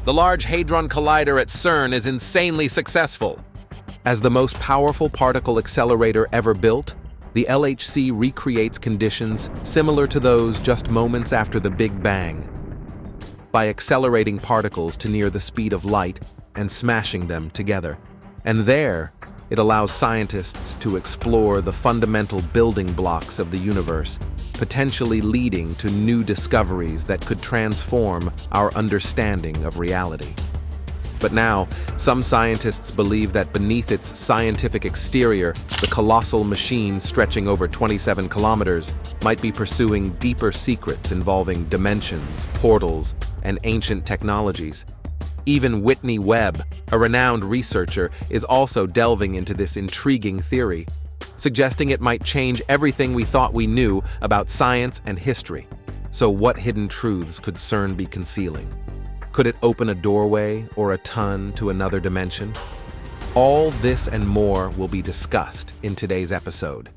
The Large Hadron Collider at CERN is insanely successful. As the most powerful particle accelerator ever built, the LHC recreates conditions similar to those just moments after the Big Bang. By accelerating particles to near the speed of light and smashing them together. And there, it allows scientists to explore the fundamental building blocks of the universe, potentially leading to new discoveries that could transform our understanding of reality. But now, some scientists believe that beneath its scientific exterior, the colossal machine stretching over 27 kilometers might be pursuing deeper secrets involving dimensions, portals, and ancient technologies. Even Whitney Webb, a renowned researcher, is also delving into this intriguing theory, suggesting it might change everything we thought we knew about science and history. So what hidden truths could CERN be concealing? Could it open a doorway or a tunnel to another dimension? All this and more will be discussed in today's episode.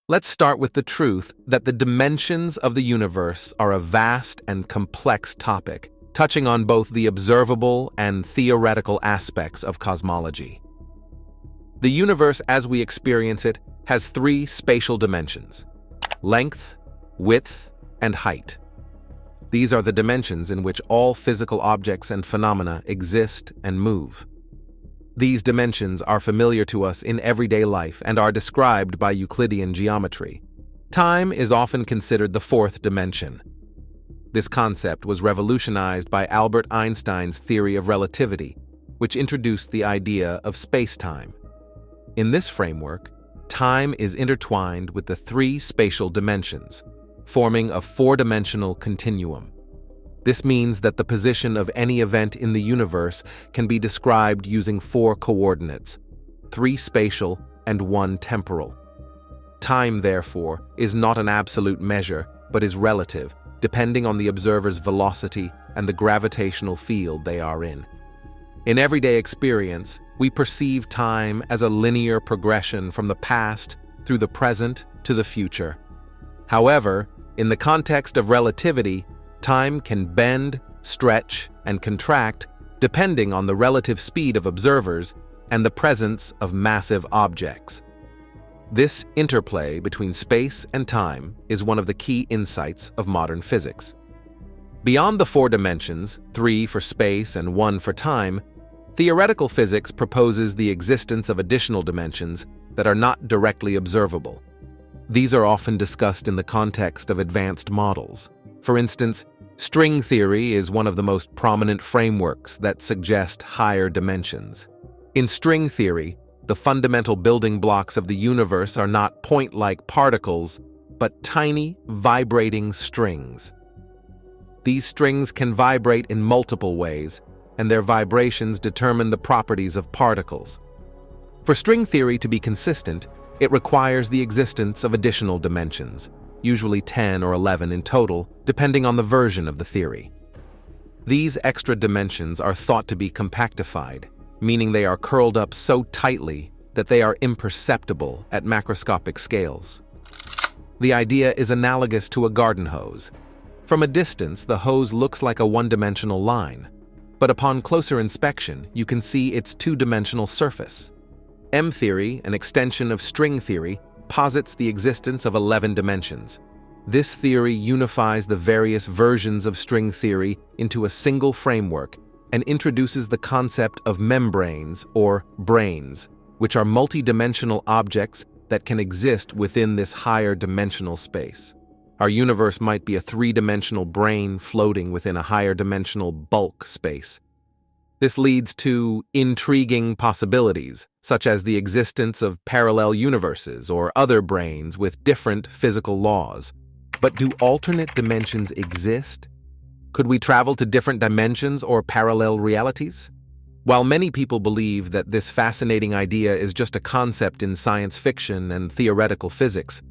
Let's start with the truth that the dimensions of the universe are a vast and complex topic, touching on both the observable and theoretical aspects of cosmology. The universe as we experience it has three spatial dimensions: length, width, and height. These are the dimensions in which all physical objects and phenomena exist and move. These dimensions are familiar to us in everyday life and are described by Euclidean geometry. Time is often considered the fourth dimension. This concept was revolutionized by Albert Einstein's theory of relativity, which introduced the idea of space-time. In this framework, time is intertwined with the three spatial dimensions, forming a four-dimensional continuum. This means that the position of any event in the universe can be described using four coordinates, three spatial and one temporal. Time, therefore, is not an absolute measure, but is relative, depending on the observer's velocity and the gravitational field they are in. In everyday experience, we perceive time as a linear progression from the past through the present to the future. However, in the context of relativity, time can bend, stretch, and contract depending on the relative speed of observers and the presence of massive objects. This interplay between space and time is one of the key insights of modern physics. Beyond the four dimensions, three for space and one for time, theoretical physics proposes the existence of additional dimensions that are not directly observable. These are often discussed in the context of advanced models. For instance, string theory is one of the most prominent frameworks that suggest higher dimensions. In string theory, the fundamental building blocks of the universe are not point-like particles, but tiny, vibrating strings. These strings can vibrate in multiple ways, and their vibrations determine the properties of particles. For string theory to be consistent, it requires the existence of additional dimensions, usually 10 or 11 in total, depending on the version of the theory. These extra dimensions are thought to be compactified, meaning they are curled up so tightly that they are imperceptible at macroscopic scales. The idea is analogous to a garden hose. From a distance, the hose looks like a one-dimensional line, but upon closer inspection, you can see its two-dimensional surface. M-theory, an extension of string theory, posits the existence of 11 dimensions. This theory unifies the various versions of string theory into a single framework and introduces the concept of membranes or branes, which are multidimensional objects that can exist within this higher dimensional space. Our universe might be a three-dimensional brane floating within a higher dimensional bulk space. This leads to intriguing possibilities, such as the existence of parallel universes or other branes with different physical laws. But do alternate dimensions exist? Could we travel to different dimensions or parallel realities? While many people believe that this fascinating idea is just a concept in science fiction and theoretical physics,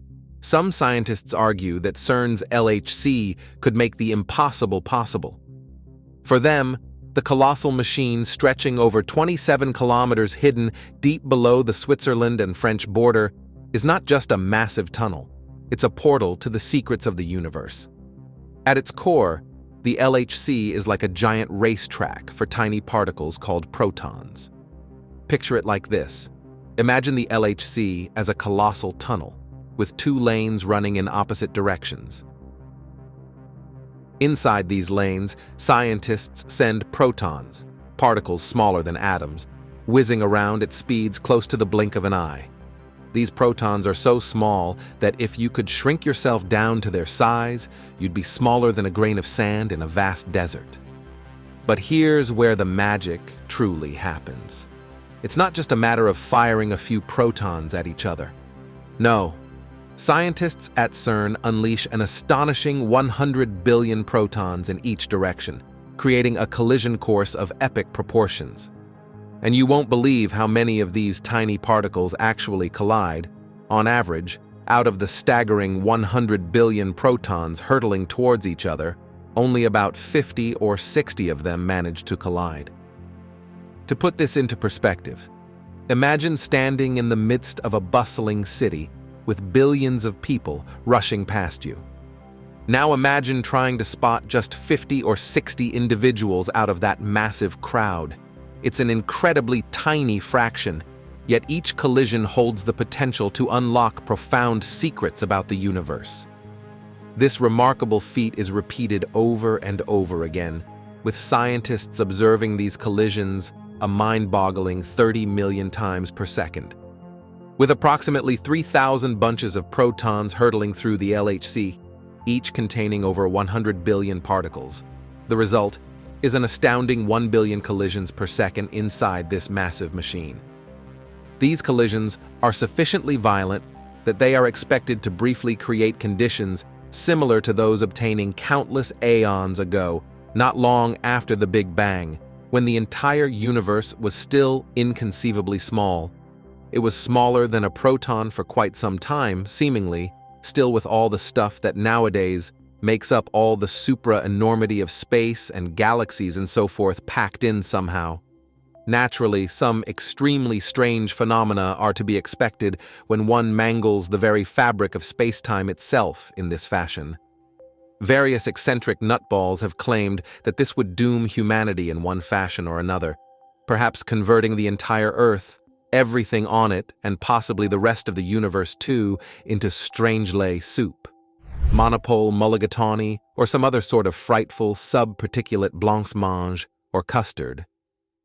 some scientists argue that CERN's LHC could make the impossible possible. For them, the colossal machine stretching over 27 kilometers hidden deep below the Switzerland and French border is not just a massive tunnel, it's a portal to the secrets of the universe. At its core, The LHC is like a giant racetrack for tiny particles called protons. Picture it like this. Imagine the LHC as a colossal tunnel, with two lanes running in opposite directions. Inside these lanes, scientists send protons, particles smaller than atoms, whizzing around at speeds close to the blink of an eye. These protons are so small that if you could shrink yourself down to their size, you'd be smaller than a grain of sand in a vast desert. But here's where the magic truly happens. It's not just a matter of firing a few protons at each other. No, scientists at CERN unleash an astonishing 100 billion protons in each direction, creating a collision course of epic proportions. And you won't believe how many of these tiny particles actually collide. On average, out of the staggering 100 billion protons hurtling towards each other, only about 50 or 60 of them manage to collide. To put this into perspective, imagine standing in the midst of a bustling city with billions of people rushing past you. Now imagine trying to spot just 50 or 60 individuals out of that massive crowd. It's an incredibly tiny fraction, yet each collision holds the potential to unlock profound secrets about the universe. This remarkable feat is repeated over and over again, with scientists observing these collisions a mind-boggling 30 million times per second. With approximately 3,000 bunches of protons hurtling through the LHC, each containing over 100 billion particles, the result is an astounding 1 billion collisions per second inside this massive machine. These collisions are sufficiently violent that they are expected to briefly create conditions similar to those obtaining countless aeons ago, not long after the Big Bang, when the entire universe was still inconceivably small. It was smaller than a proton for quite some time, seemingly, still with all the stuff that nowadays makes up all the supra-enormity of space and galaxies and so forth packed in somehow. Naturally, some extremely strange phenomena are to be expected when one mangles the very fabric of space-time itself in this fashion. Various eccentric nutballs have claimed that this would doom humanity in one fashion or another, perhaps converting the entire Earth, everything on it, and possibly the rest of the universe too, into Strangelay soup, monopole mulligatawny, or some other sort of frightful sub-particulate blancmange or custard.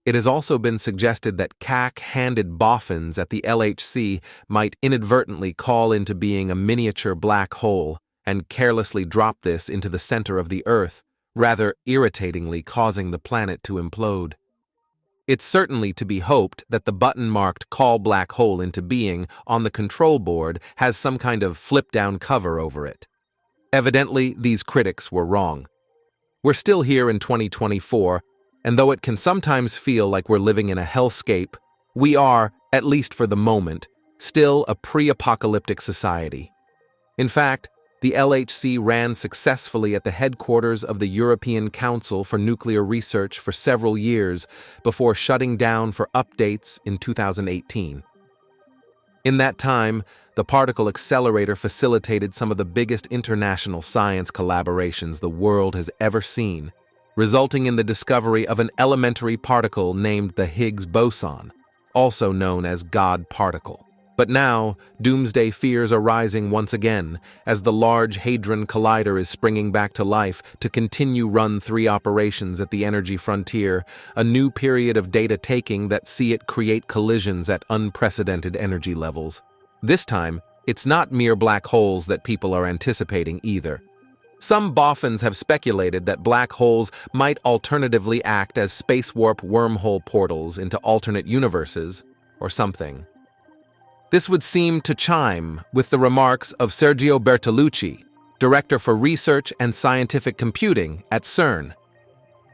It has also been suggested that cack-handed boffins at the LHC might inadvertently call into being a miniature black hole and carelessly drop this into the center of the Earth, rather irritatingly causing the planet to implode. It's certainly to be hoped that the button marked "Call Black Hole into Being" on the control board has some kind of flip-down cover over it. Evidently, these critics were wrong. We're still here in 2024, and though it can sometimes feel like we're living in a hellscape, we are, at least for the moment, still a pre-apocalyptic society. In fact, the LHC ran successfully at the headquarters of the European Council for Nuclear Research for several years before shutting down for updates in 2018. In that time, the particle accelerator facilitated some of the biggest international science collaborations the world has ever seen, resulting in the discovery of an elementary particle named the Higgs boson, also known as God particle. But now, doomsday fears are rising once again as the Large Hadron Collider is springing back to life to continue Run 3 operations at the energy frontier, a new period of data taking that see it create collisions at unprecedented energy levels. This time, it's not mere black holes that people are anticipating either. Some boffins have speculated that black holes might alternatively act as space warp wormhole portals into alternate universes, or something. This would seem to chime with the remarks of Sergio Bertolucci, Director for Research and Scientific Computing at CERN.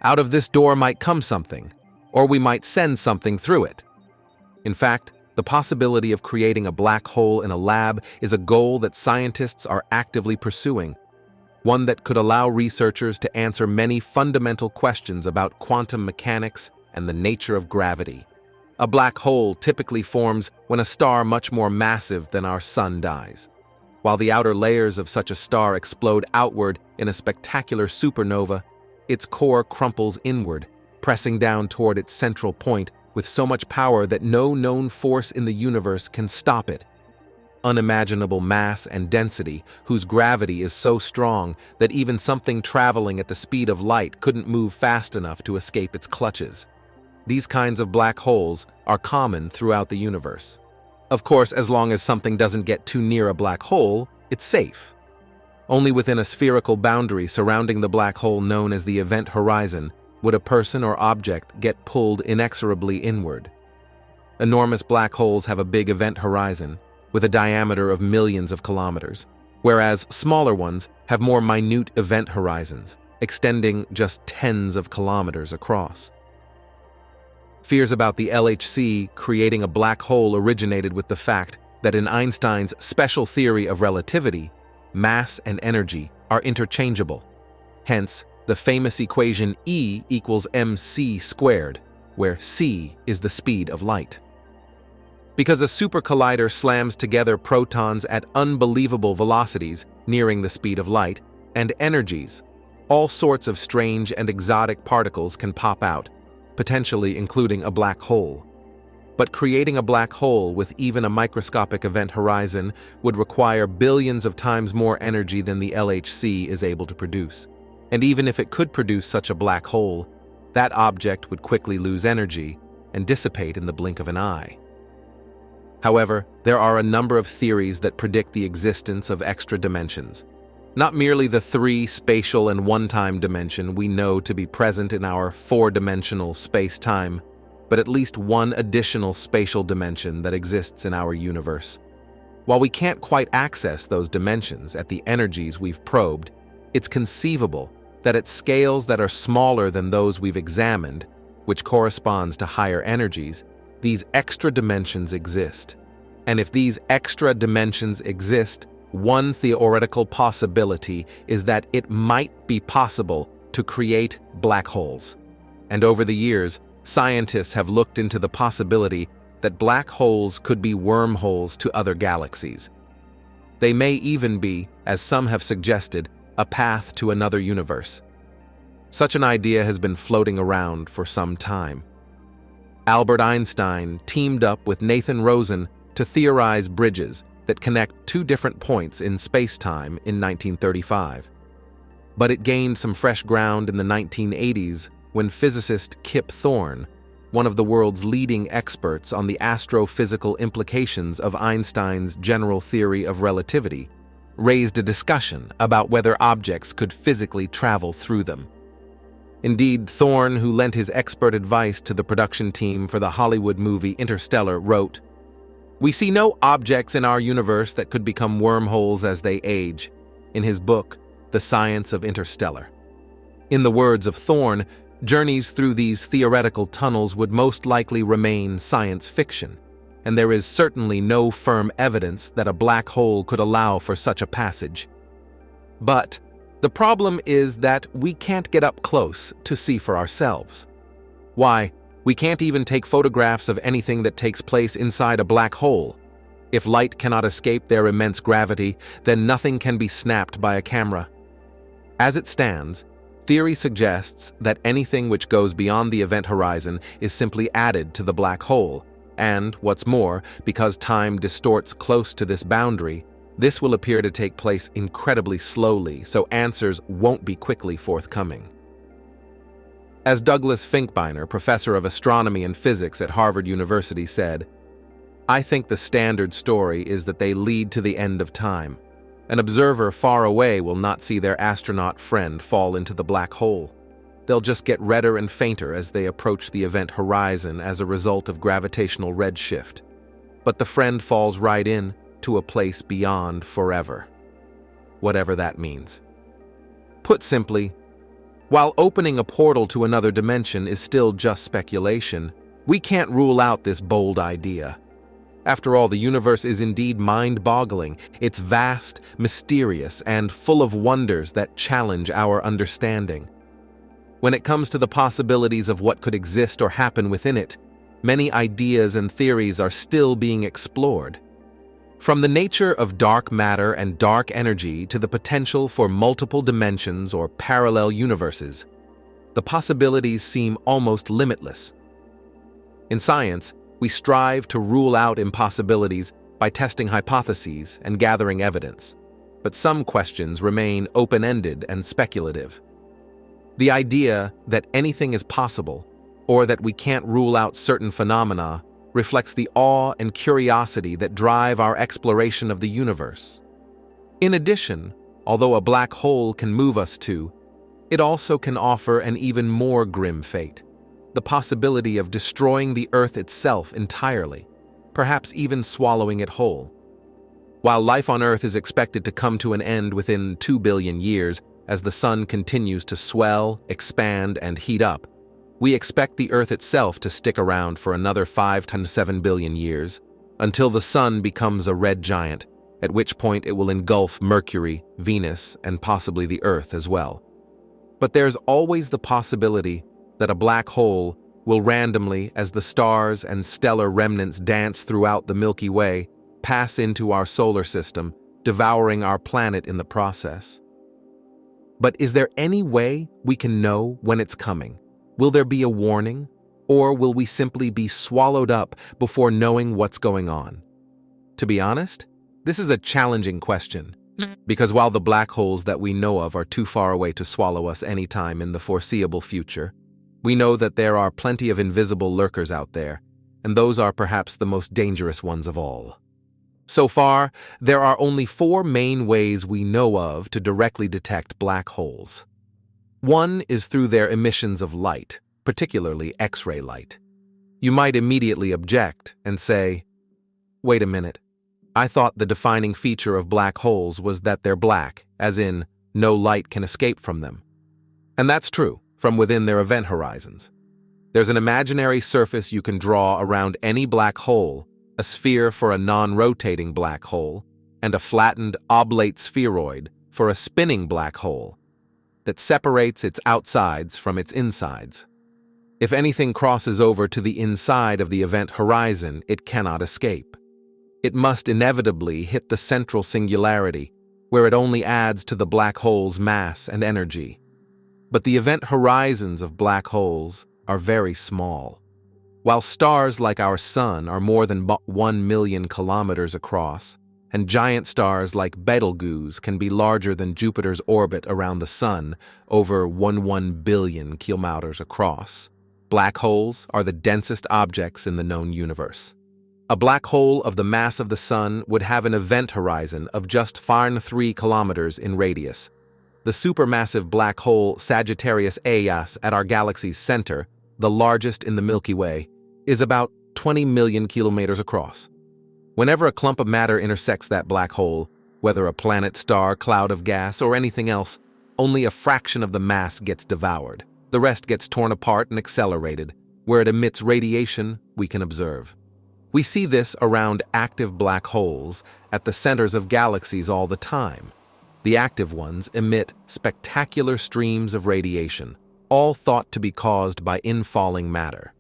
Out of this door might come something, or we might send something through it. In fact, the possibility of creating a black hole in a lab is a goal that scientists are actively pursuing, one that could allow researchers to answer many fundamental questions about quantum mechanics and the nature of gravity. A black hole typically forms when a star much more massive than our Sun dies. While the outer layers of such a star explode outward in a spectacular supernova, its core crumples inward, pressing down toward its central point with so much power that no known force in the universe can stop it. Unimaginable mass and density, whose gravity is so strong that even something traveling at the speed of light couldn't move fast enough to escape its clutches. These kinds of black holes are common throughout the universe. Of course, as long as something doesn't get too near a black hole, it's safe. Only within a spherical boundary surrounding the black hole known as the event horizon would a person or object get pulled inexorably inward. Enormous black holes have a big event horizon, with a diameter of millions of kilometers, whereas smaller ones have more minute event horizons, extending just tens of kilometers across. Fears about the LHC creating a black hole originated with the fact that in Einstein's special theory of relativity, mass and energy are interchangeable. Hence, the famous equation E equals mc squared, where c is the speed of light. Because a supercollider slams together protons at unbelievable velocities, nearing the speed of light, and energies, all sorts of strange and exotic particles can pop out, potentially including a black hole. But creating a black hole with even a microscopic event horizon would require billions of times more energy than the LHC is able to produce. And even if it could produce such a black hole, that object would quickly lose energy and dissipate in the blink of an eye. However, there are a number of theories that predict the existence of extra dimensions. Not merely the three spatial and one-time dimension we know to be present in our four-dimensional space-time, but at least one additional spatial dimension that exists in our universe. While we can't quite access those dimensions at the energies we've probed, it's conceivable that at scales that are smaller than those we've examined, which corresponds to higher energies, these extra dimensions exist. And if these extra dimensions exist, one theoretical possibility is that it might be possible to create black holes. And over the years, scientists have looked into the possibility that black holes could be wormholes to other galaxies. They may even be, as some have suggested, a path to another universe. Such an idea has been floating around for some time. Albert Einstein teamed up with Nathan Rosen to theorize bridges that connect two different points in space-time in 1935. But it gained some fresh ground in the 1980s when physicist Kip Thorne, one of the world's leading experts on the astrophysical implications of Einstein's general theory of relativity, raised a discussion about whether objects could physically travel through them. Indeed, Thorne, who lent his expert advice to the production team for the Hollywood movie Interstellar, wrote, "We see no objects in our universe that could become wormholes as they age," in his book, The Science of Interstellar. In the words of Thorne, journeys through these theoretical tunnels would most likely remain science fiction, and there is certainly no firm evidence that a black hole could allow for such a passage. But the problem is that we can't get up close to see for ourselves. Why, we can't even take photographs of anything that takes place inside a black hole. If light cannot escape their immense gravity, then nothing can be snapped by a camera. As it stands, theory suggests that anything which goes beyond the event horizon is simply added to the black hole, and, what's more, because time distorts close to this boundary, this will appear to take place incredibly slowly, so answers won't be quickly forthcoming. As Douglas Finkbeiner, professor of astronomy and physics at Harvard University, said, "I think the standard story is that they lead to the end of time. An observer far away will not see their astronaut friend fall into the black hole. They'll just get redder and fainter as they approach the event horizon as a result of gravitational redshift. But the friend falls right in to a place beyond forever." Whatever that means. Put simply, while opening a portal to another dimension is still just speculation, we can't rule out this bold idea. After all, the universe is indeed mind-boggling. It's vast, mysterious, and full of wonders that challenge our understanding. When it comes to the possibilities of what could exist or happen within it, many ideas and theories are still being explored. From the nature of dark matter and dark energy to the potential for multiple dimensions or parallel universes, The possibilities seem almost limitless. In science, we strive to rule out impossibilities by testing hypotheses and gathering evidence, but some questions remain open-ended and speculative. The idea that anything is possible, or that we can't rule out certain phenomena, reflects the awe and curiosity that drive our exploration of the universe. In addition, although a black hole can move us to, it also can offer an even more grim fate: the possibility of destroying the Earth itself entirely, perhaps even swallowing it whole. While life on Earth is expected to come to an end within 2 billion years as the Sun continues to swell, expand, and heat up, we expect the Earth itself to stick around for another 5 to 7 billion years, until the Sun becomes a red giant, at which point it will engulf Mercury, Venus, and possibly the Earth as well. But there's always the possibility that a black hole will randomly, as the stars and stellar remnants dance throughout the Milky Way, pass into our solar system, devouring our planet in the process. But is there any way we can know when it's coming? Will there be a warning, or will we simply be swallowed up before knowing what's going on? To be honest, this is a challenging question, because while the black holes that we know of are too far away to swallow us anytime in the foreseeable future, we know that there are plenty of invisible lurkers out there, and those are perhaps the most dangerous ones of all. So far, there are only 4 main ways we know of to directly detect black holes. One is through their emissions of light, particularly X-ray light. You might immediately object and say, "Wait a minute, I thought the defining feature of black holes was that they're black, as in, no light can escape from them." And that's true, from within their event horizons. There's an imaginary surface you can draw around any black hole, a sphere for a non-rotating black hole, and a flattened oblate spheroid for a spinning black hole, that separates its outsides from its insides. If anything crosses over to the inside of the event horizon, it cannot escape. It must inevitably hit the central singularity, where it only adds to the black hole's mass and energy. But the event horizons of black holes are very small. While stars like our Sun are more than 1 million kilometers across, and giant stars like Betelgeuse can be larger than Jupiter's orbit around the Sun, over 1 billion kilometers across, black holes are the densest objects in the known universe. A black hole of the mass of the Sun would have an event horizon of just 3 kilometers in radius. The supermassive black hole Sagittarius A at our galaxy's center, the largest in the Milky Way, is about 20 million kilometers across. Whenever a clump of matter intersects that black hole, whether a planet, star, cloud of gas, or anything else, only a fraction of the mass gets devoured. The rest gets torn apart and accelerated, where it emits radiation we can observe. We see this around active black holes at the centers of galaxies all the time. The active ones emit spectacular streams of radiation, all thought to be caused by infalling matter.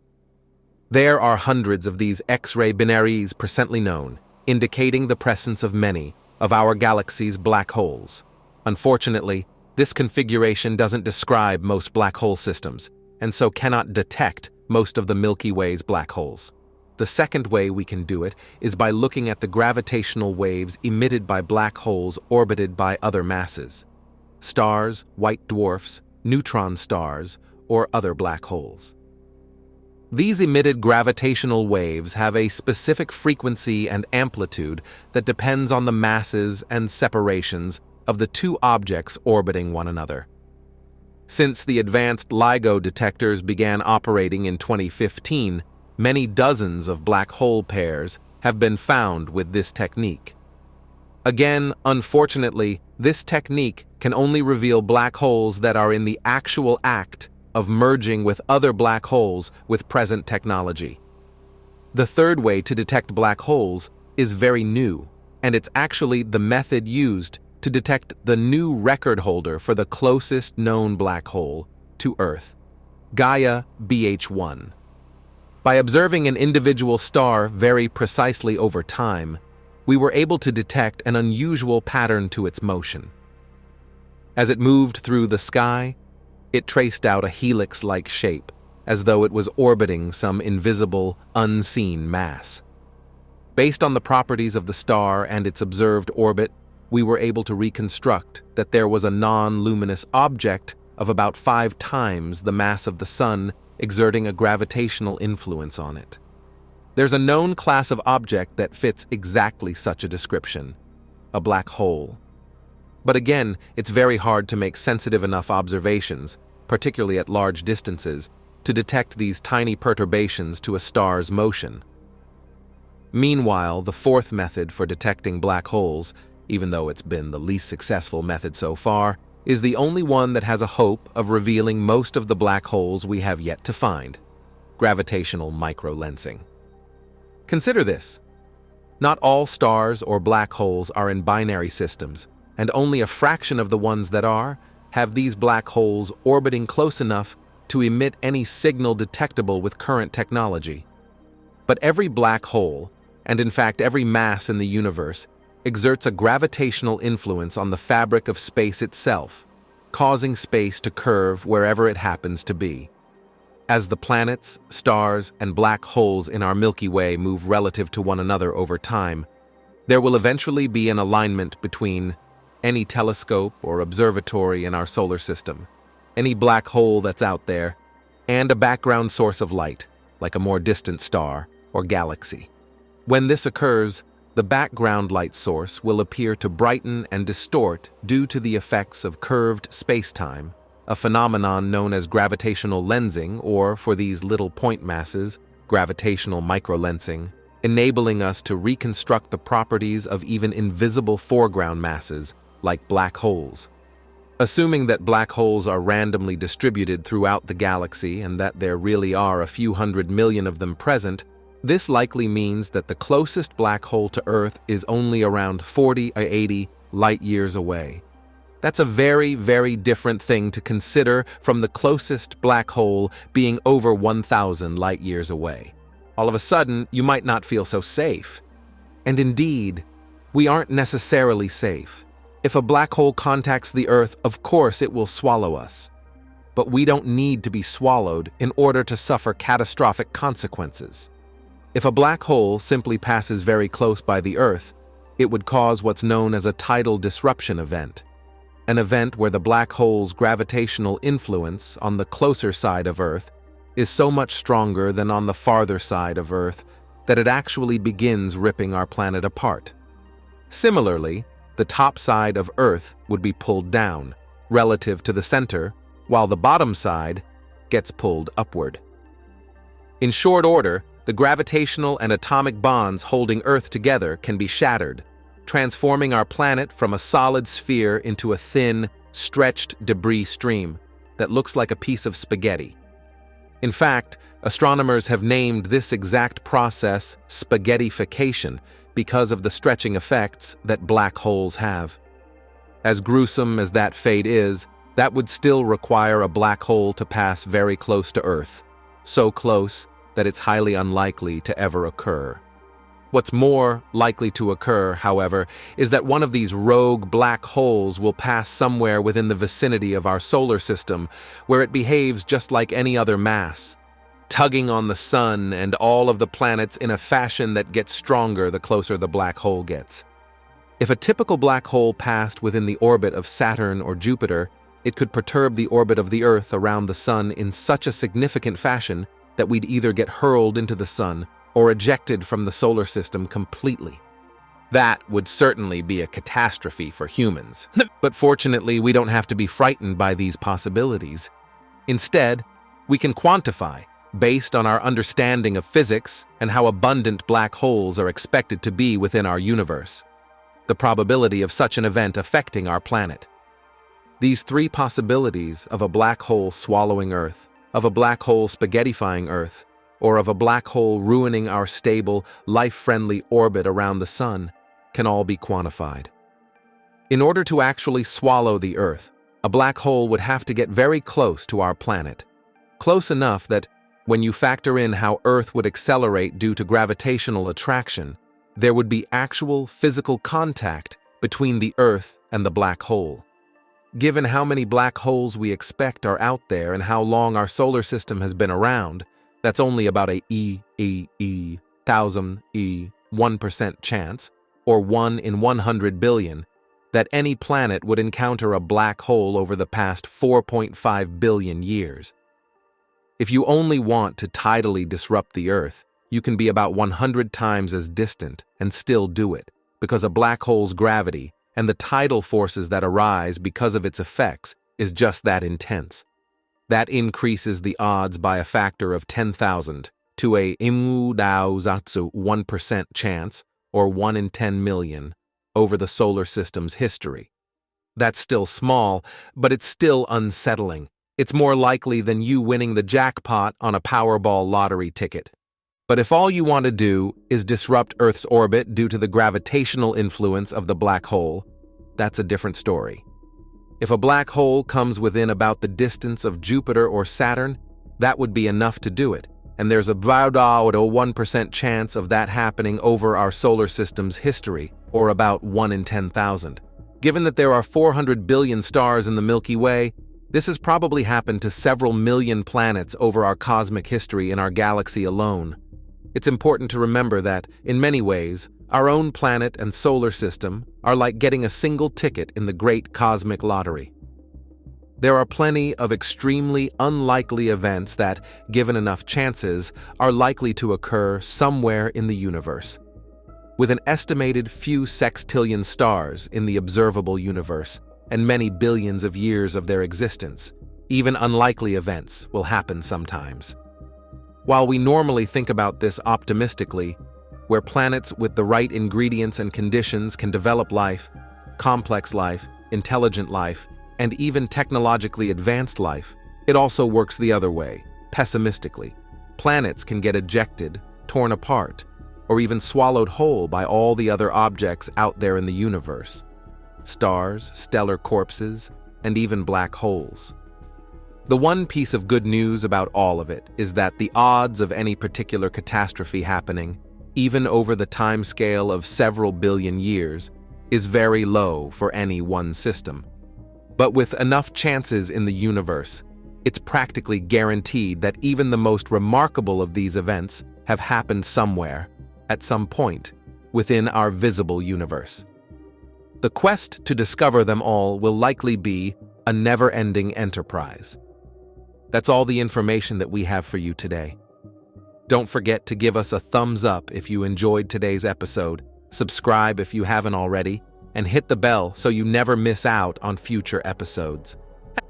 There are hundreds of these X-ray binaries presently known, indicating the presence of many of our galaxy's black holes. Unfortunately, this configuration doesn't describe most black hole systems, and so cannot detect most of the Milky Way's black holes. The second way we can do it is by looking at the gravitational waves emitted by black holes orbited by other masses: stars, white dwarfs, neutron stars, or other black holes. These emitted gravitational waves have a specific frequency and amplitude that depends on the masses and separations of the 2 objects orbiting one another. Since the advanced LIGO detectors began operating in 2015, many dozens of black hole pairs have been found with this technique. Again, unfortunately, this technique can only reveal black holes that are in the actual act of merging with other black holes with present technology. The third way to detect black holes is very new, and it's actually the method used to detect the new record holder for the closest known black hole to Earth, Gaia BH1. By observing an individual star very precisely over time, we were able to detect an unusual pattern to its motion. As it moved through the sky, It traced out a helix-like shape, as though it was orbiting some invisible, unseen mass. Based on the properties of the star and its observed orbit, we were able to reconstruct that there was a non-luminous object of about 5 times the mass of the Sun exerting a gravitational influence on it. There's a known class of object that fits exactly such a description: a black hole. But again, it's very hard to make sensitive enough observations, particularly at large distances, to detect these tiny perturbations to a star's motion. Meanwhile, the fourth method for detecting black holes, even though it's been the least successful method so far, is the only one that has a hope of revealing most of the black holes we have yet to find: gravitational microlensing. Consider this. Not all stars or black holes are in binary systems, and only a fraction of the ones that are have these black holes orbiting close enough to emit any signal detectable with current technology. But every black hole, and in fact every mass in the universe, exerts a gravitational influence on the fabric of space itself, causing space to curve wherever it happens to be. As the planets, stars, and black holes in our Milky Way move relative to one another over time, there will eventually be an alignment between any telescope or observatory in our solar system, any black hole that's out there, and a background source of light, like a more distant star or galaxy. When this occurs, the background light source will appear to brighten and distort due to the effects of curved spacetime, a phenomenon known as gravitational lensing, or, for these little point masses, gravitational microlensing, enabling us to reconstruct the properties of even invisible foreground masses, like black holes. Assuming that black holes are randomly distributed throughout the galaxy and that there really are a few 100 million of them present, this likely means that the closest black hole to Earth is only around 40 or 80 light-years away. That's a very, very different thing to consider from the closest black hole being over 1,000 light-years away. All of a sudden, you might not feel so safe. And indeed, we aren't necessarily safe. If a black hole contacts the Earth, of course it will swallow us. But we don't need to be swallowed in order to suffer catastrophic consequences. If a black hole simply passes very close by the Earth, it would cause what's known as a tidal disruption event, an event where the black hole's gravitational influence on the closer side of Earth is so much stronger than on the farther side of Earth that it actually begins ripping our planet apart. Similarly, the top side of Earth would be pulled down, relative to the center, while the bottom side gets pulled upward. In short order, the gravitational and atomic bonds holding Earth together can be shattered, transforming our planet from a solid sphere into a thin, stretched debris stream that looks like a piece of spaghetti. In fact, astronomers have named this exact process spaghettification because of the stretching effects that black holes have. As gruesome as that fate is, that would still require a black hole to pass very close to Earth, so close that it's highly unlikely to ever occur. What's more likely to occur, however, is that one of these rogue black holes will pass somewhere within the vicinity of our solar system, where it behaves just like any other mass, tugging on the Sun and all of the planets in a fashion that gets stronger the closer the black hole gets. If a typical black hole passed within the orbit of Saturn or Jupiter, it could perturb the orbit of the Earth around the Sun in such a significant fashion that we'd either get hurled into the Sun or ejected from the solar system completely. That would certainly be a catastrophe for humans. But fortunately, we don't have to be frightened by these possibilities. Instead, we can quantify, based on our understanding of physics and how abundant black holes are expected to be within our universe, the probability of such an event affecting our planet. These 3 possibilities of a black hole swallowing Earth, of a black hole spaghettifying Earth, or of a black hole ruining our stable, life-friendly orbit around the Sun, can all be quantified. In order to actually swallow the Earth, a black hole would have to get very close to our planet, close enough that, when you factor in how Earth would accelerate due to gravitational attraction, there would be actual physical contact between the Earth and the black hole. Given how many black holes we expect are out there and how long our solar system has been around, that's only about a 1% chance, or 1 in 100 billion, that any planet would encounter a black hole over the past 4.5 billion years. If you only want to tidally disrupt the Earth, you can be about 100 times as distant and still do it, because a black hole's gravity and the tidal forces that arise because of its effects is just that intense. That increases the odds by a factor of 10,000 to a 1% chance, or 1 in 10 million, over the solar system's history. That's still small, but it's still unsettling. It's more likely than you winning the jackpot on a Powerball lottery ticket. But if all you want to do is disrupt Earth's orbit due to the gravitational influence of the black hole, that's a different story. If a black hole comes within about the distance of Jupiter or Saturn, that would be enough to do it, and there's a 1% chance of that happening over our solar system's history, or about 1 in 10,000. Given that there are 400 billion stars in the Milky Way, this has probably happened to several million planets over our cosmic history in our galaxy alone. It's important to remember that, in many ways, our own planet and solar system are like getting a single ticket in the great cosmic lottery. There are plenty of extremely unlikely events that, given enough chances, are likely to occur somewhere in the universe. With an estimated few sextillion stars in the observable universe and many billions of years of their existence, even unlikely events will happen sometimes. While we normally think about this optimistically, where planets with the right ingredients and conditions can develop life, complex life, intelligent life, and even technologically advanced life, it also works the other way, pessimistically. Planets can get ejected, torn apart, or even swallowed whole by all the other objects out there in the universe. Stars, stellar corpses, and even black holes. The one piece of good news about all of it is that the odds of any particular catastrophe happening, even over the timescale of several billion years, is very low for any one system. But with enough chances in the universe, it's practically guaranteed that even the most remarkable of these events have happened somewhere, at some point, within our visible universe. The quest to discover them all will likely be a never-ending enterprise. That's all the information that we have for you today. Don't forget to give us a thumbs up if you enjoyed today's episode, subscribe if you haven't already, and hit the bell so you never miss out on future episodes.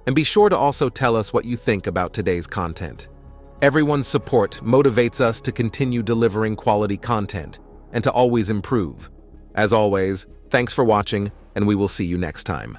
And be sure to also tell us what you think about today's content. Everyone's support motivates us to continue delivering quality content and to always improve. As always, thanks for watching, and we will see you next time.